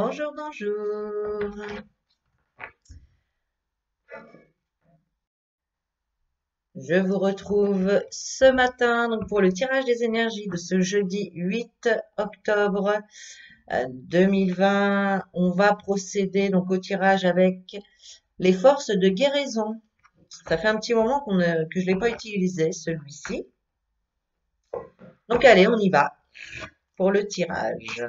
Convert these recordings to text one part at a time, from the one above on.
Bonjour, bonjour. Je vous retrouve ce matin donc pour le tirage des énergies de ce jeudi 8 octobre 2020. On va procéder donc au tirage avec les forces de guérison. Ça fait un petit moment que je ne l'ai pas utilisé, celui-ci. Donc allez, on y va pour le tirage.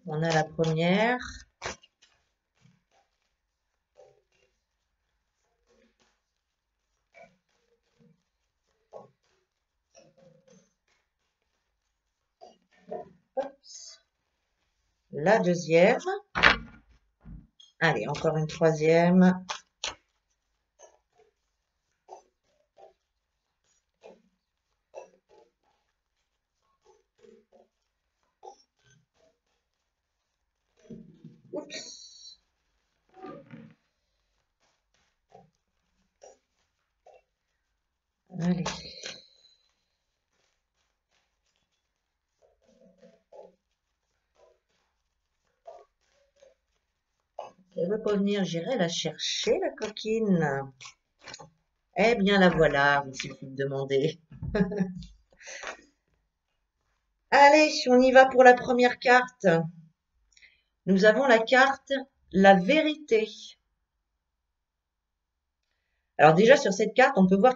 On a la première. La deuxième. Allez, encore une troisième. Oups. Allez. Elle veut pas venir, j'irai la chercher, la coquine. Eh bien, la voilà, il suffit de demander. Allez, on y va pour la première carte. Nous avons la carte La vérité. Alors déjà, sur cette carte, on peut voir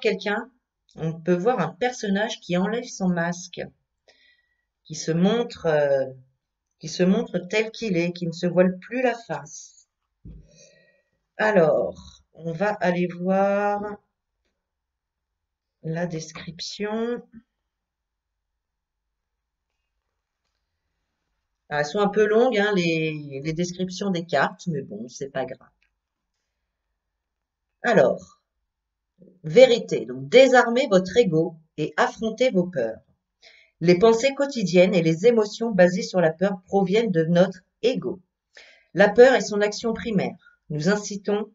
on peut voir un personnage qui enlève son masque, qui se montre, euh, qui se montre tel qu'il est, qui ne se voile plus la face. Alors, on va aller voir la description. Elles sont un peu longues, hein, les descriptions des cartes, mais bon, c'est pas grave. Alors, vérité. Donc, désarmez votre ego et affrontez vos peurs. Les pensées quotidiennes et les émotions basées sur la peur proviennent de notre ego. La peur est son action primaire, nous incitant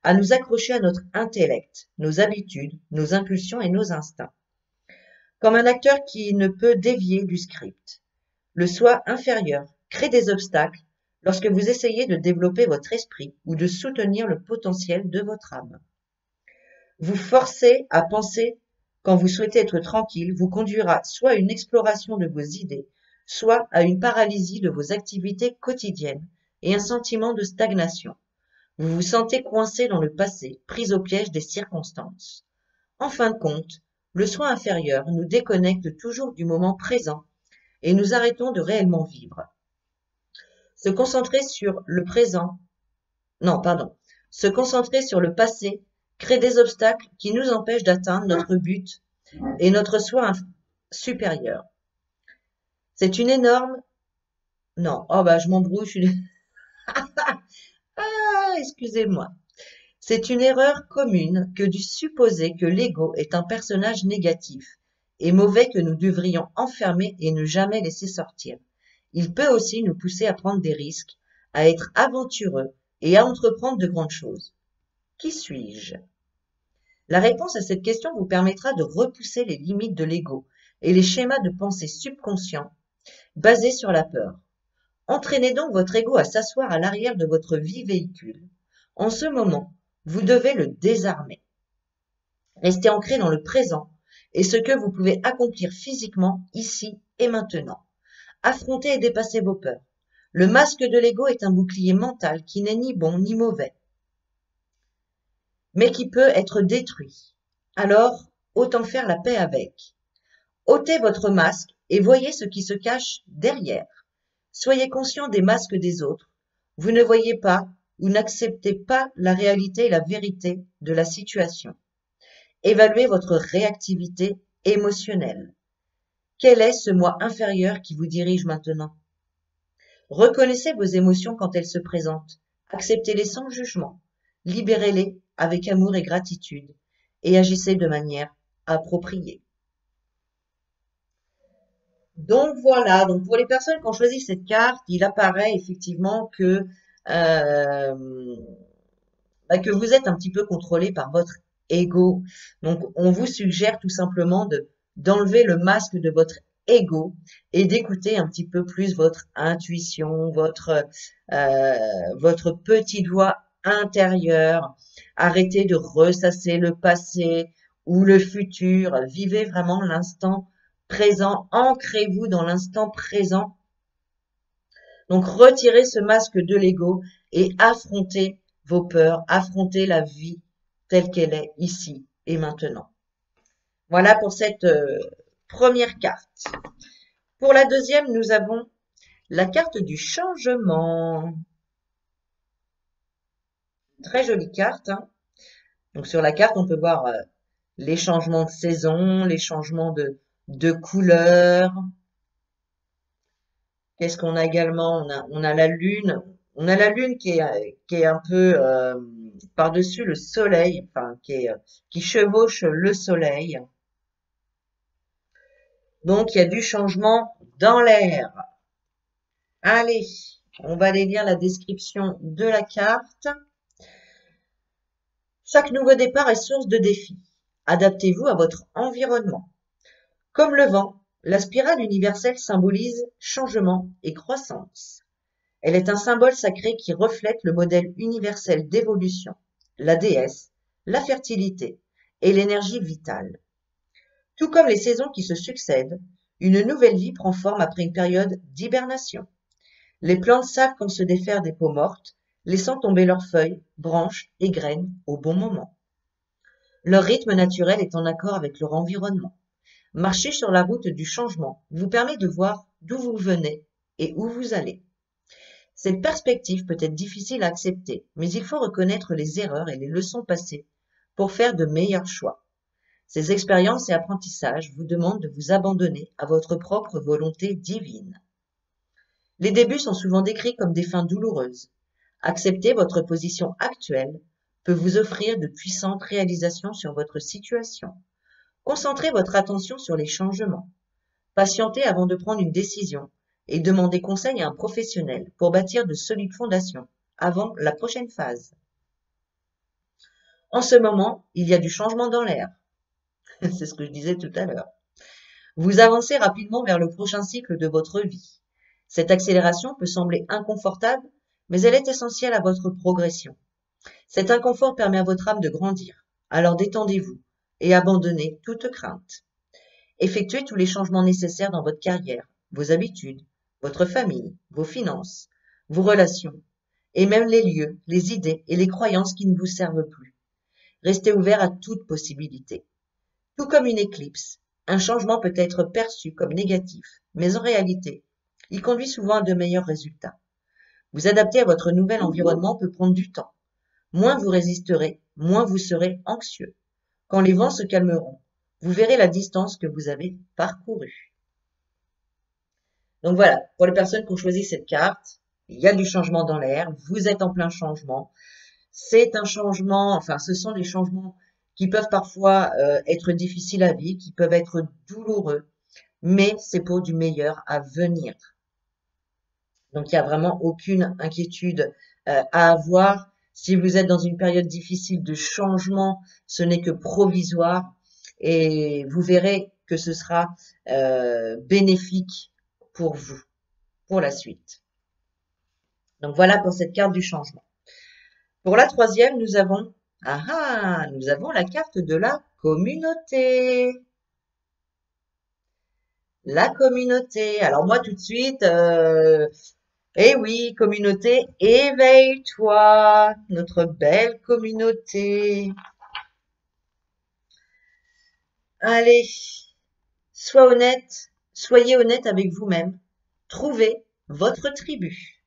à nous accrocher à notre intellect, nos habitudes, nos impulsions et nos instincts. Comme un acteur qui ne peut dévier du script. Le soi inférieur crée des obstacles lorsque vous essayez de développer votre esprit ou de soutenir le potentiel de votre âme. Vous forcer à penser quand vous souhaitez être tranquille vous conduira soit à une exploration de vos idées, soit à une paralysie de vos activités quotidiennes et un sentiment de stagnation. Vous vous sentez coincé dans le passé, pris au piège des circonstances. En fin de compte, le soi inférieur nous déconnecte toujours du moment présent et nous arrêtons de réellement vivre. Se concentrer sur le présent, non, pardon, se concentrer sur le passé crée des obstacles qui nous empêchent d'atteindre notre but et notre soi supérieur. C'est une énorme, non, oh bah je m'embrouille, ah, excusez-moi. C'est une erreur commune que de supposer que l'ego est un personnage négatif et mauvais que nous devrions enfermer et ne jamais laisser sortir. Il peut aussi nous pousser à prendre des risques, à être aventureux et à entreprendre de grandes choses. Qui suis-je? La réponse à cette question vous permettra de repousser les limites de l'ego et les schémas de pensée subconscients basés sur la peur. Entraînez donc votre ego à s'asseoir à l'arrière de votre vie véhicule. En ce moment, vous devez le désarmer. Restez ancré dans le présent et ce que vous pouvez accomplir physiquement ici et maintenant. Affrontez et dépassez vos peurs. Le masque de l'ego est un bouclier mental qui n'est ni bon ni mauvais, mais qui peut être détruit. Alors, autant faire la paix avec. Ôtez votre masque et voyez ce qui se cache derrière. Soyez conscient des masques des autres. Vous ne voyez pas ou n'acceptez pas la réalité et la vérité de la situation. Évaluez votre réactivité émotionnelle. Quel est ce moi inférieur qui vous dirige maintenant? Reconnaissez vos émotions quand elles se présentent. Acceptez-les sans jugement. Libérez-les avec amour et gratitude et agissez de manière appropriée. Donc voilà, donc pour les personnes qui ont choisi cette carte, il apparaît effectivement euh, que vous êtes un petit peu contrôlé par votre ego. Donc on vous suggère tout simplement d'enlever le masque de votre ego et d'écouter un petit peu plus votre intuition, votre petite voix intérieure. Arrêtez de ressasser le passé ou le futur. Vivez vraiment l'instant présent. Ancrez-vous dans l'instant présent. Donc retirez ce masque de l'ego et affrontez vos peurs, affrontez la vie telle qu'elle est ici et maintenant. Voilà pour cette première carte. Pour la deuxième, nous avons la carte du changement. Très jolie carte, hein. Donc sur la carte, on peut voir les changements de saison, les changements de couleur. Qu'est-ce qu'on a également? On a la lune. On a la lune qui est un peu par-dessus le soleil, enfin qui chevauche le soleil. Donc il y a du changement dans l'air. Allez, on va aller lire la description de la carte. Chaque nouveau départ est source de défis. Adaptez-vous à votre environnement. Comme le vent, la spirale universelle symbolise changement et croissance. Elle est un symbole sacré qui reflète le modèle universel d'évolution, la déesse, la fertilité et l'énergie vitale. Tout comme les saisons qui se succèdent, une nouvelle vie prend forme après une période d'hibernation. Les plantes savent quand se défaire des peaux mortes, laissant tomber leurs feuilles, branches et graines au bon moment. Leur rythme naturel est en accord avec leur environnement. Marcher sur la route du changement vous permet de voir d'où vous venez et où vous allez. Cette perspective peut être difficile à accepter, mais il faut reconnaître les erreurs et les leçons passées pour faire de meilleurs choix. Ces expériences et apprentissages vous demandent de vous abandonner à votre propre volonté divine. Les débuts sont souvent décrits comme des fins douloureuses. Accepter votre position actuelle peut vous offrir de puissantes réalisations sur votre situation. Concentrez votre attention sur les changements. Patientez avant de prendre une décision et demandez conseil à un professionnel pour bâtir de solides fondations avant la prochaine phase. En ce moment, il y a du changement dans l'air. C'est ce que je disais tout à l'heure. Vous avancez rapidement vers le prochain cycle de votre vie. Cette accélération peut sembler inconfortable, mais elle est essentielle à votre progression. Cet inconfort permet à votre âme de grandir. Alors détendez-vous et abandonnez toute crainte. Effectuez tous les changements nécessaires dans votre carrière, vos habitudes, votre famille, vos finances, vos relations, et même les lieux, les idées et les croyances qui ne vous servent plus. Restez ouvert à toute possibilité. Tout comme une éclipse, un changement peut être perçu comme négatif, mais en réalité, il conduit souvent à de meilleurs résultats. Vous adapter à votre nouvel environnement peut prendre du temps. Moins vous résisterez, moins vous serez anxieux. Quand les vents se calmeront, vous verrez la distance que vous avez parcourue. Donc voilà, pour les personnes qui ont choisi cette carte, il y a du changement dans l'air, vous êtes en plein changement. C'est un changement, enfin ce sont des changements qui peuvent parfois être difficiles à vivre, qui peuvent être douloureux, mais c'est pour du meilleur à venir. Donc il n'y a vraiment aucune inquiétude à avoir. Si vous êtes dans une période difficile de changement, ce n'est que provisoire et vous verrez que ce sera bénéfique pour vous, pour la suite. Donc voilà pour cette carte du changement. Pour la troisième, nous avons la carte de la communauté. La communauté. Alors moi tout de suite, eh oui, communauté, éveille-toi, notre belle communauté. Allez, soyez honnête avec vous-même. Trouvez votre tribu.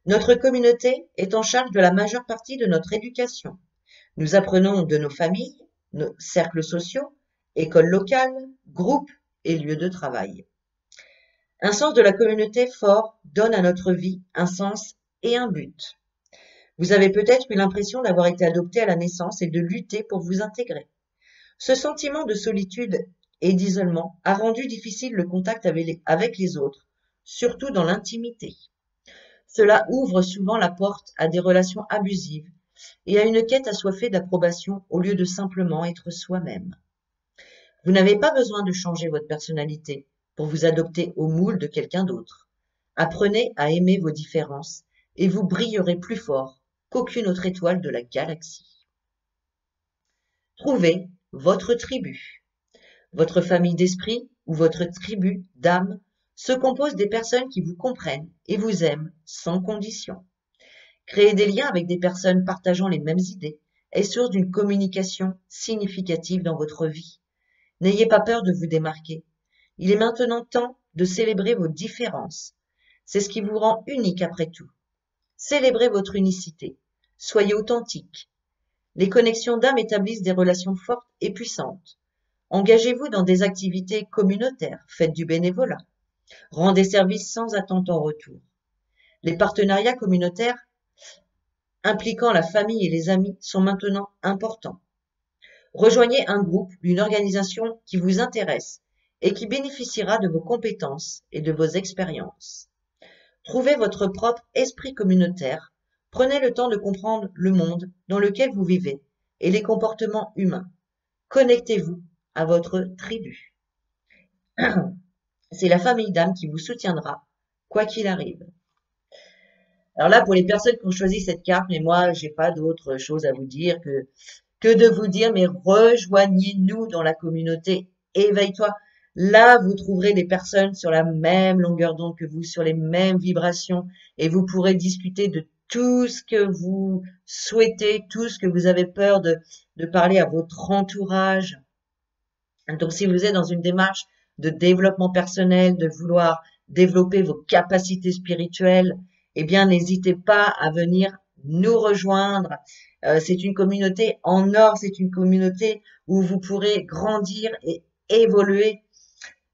Notre communauté est en charge de la majeure partie de notre éducation. Nous apprenons de nos familles, nos cercles sociaux, écoles locales, groupes et lieux de travail. Un sens de la communauté fort donne à notre vie un sens et un but. Vous avez peut-être eu l'impression d'avoir été adopté à la naissance et de lutter pour vous intégrer. Ce sentiment de solitude et d'isolement a rendu difficile le contact avec les autres, surtout dans l'intimité. Cela ouvre souvent la porte à des relations abusives et à une quête assoiffée d'approbation au lieu de simplement être soi-même. Vous n'avez pas besoin de changer votre personnalité pour vous adopter au moule de quelqu'un d'autre. Apprenez à aimer vos différences et vous brillerez plus fort qu'aucune autre étoile de la galaxie. Trouvez votre tribu. Votre famille d'esprit ou votre tribu d'âme se compose des personnes qui vous comprennent et vous aiment sans condition. Créer des liens avec des personnes partageant les mêmes idées est source d'une communication significative dans votre vie. N'ayez pas peur de vous démarquer. Il est maintenant temps de célébrer vos différences. C'est ce qui vous rend unique après tout. Célébrez votre unicité. Soyez authentique. Les connexions d'âme établissent des relations fortes et puissantes. Engagez-vous dans des activités communautaires, faites du bénévolat. Rendez service sans attente en retour. Les partenariats communautaires impliquant la famille et les amis sont maintenant importants. Rejoignez un groupe, une organisation qui vous intéresse et qui bénéficiera de vos compétences et de vos expériences. Trouvez votre propre esprit communautaire. Prenez le temps de comprendre le monde dans lequel vous vivez et les comportements humains. Connectez-vous à votre tribu. C'est la famille d'âme qui vous soutiendra, quoi qu'il arrive. Alors là, pour les personnes qui ont choisi cette carte, mais moi, j'ai pas d'autre chose à vous dire que de vous dire, mais rejoignez-nous dans la communauté. Éveille-toi. Là, vous trouverez des personnes sur la même longueur d'onde que vous, sur les mêmes vibrations, et vous pourrez discuter de tout ce que vous souhaitez, tout ce que vous avez peur de parler à votre entourage. Donc, si vous êtes dans une démarche de développement personnel, de vouloir développer vos capacités spirituelles, eh bien, n'hésitez pas à venir nous rejoindre. C'est une communauté en or, c'est une communauté où vous pourrez grandir et évoluer.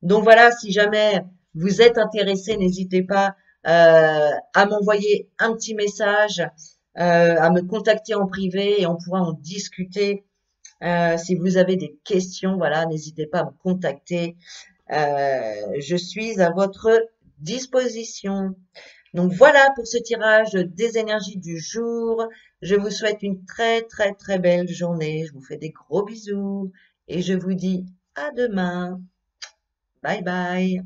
Donc voilà, si jamais vous êtes intéressé, n'hésitez pas à m'envoyer un petit message, à me contacter en privé et on pourra en discuter. Si vous avez des questions, voilà, n'hésitez pas à me contacter. Je suis à votre disposition. Donc voilà pour ce tirage des énergies du jour. Je vous souhaite une très très très belle journée. Je vous fais des gros bisous et je vous dis à demain. Bye bye.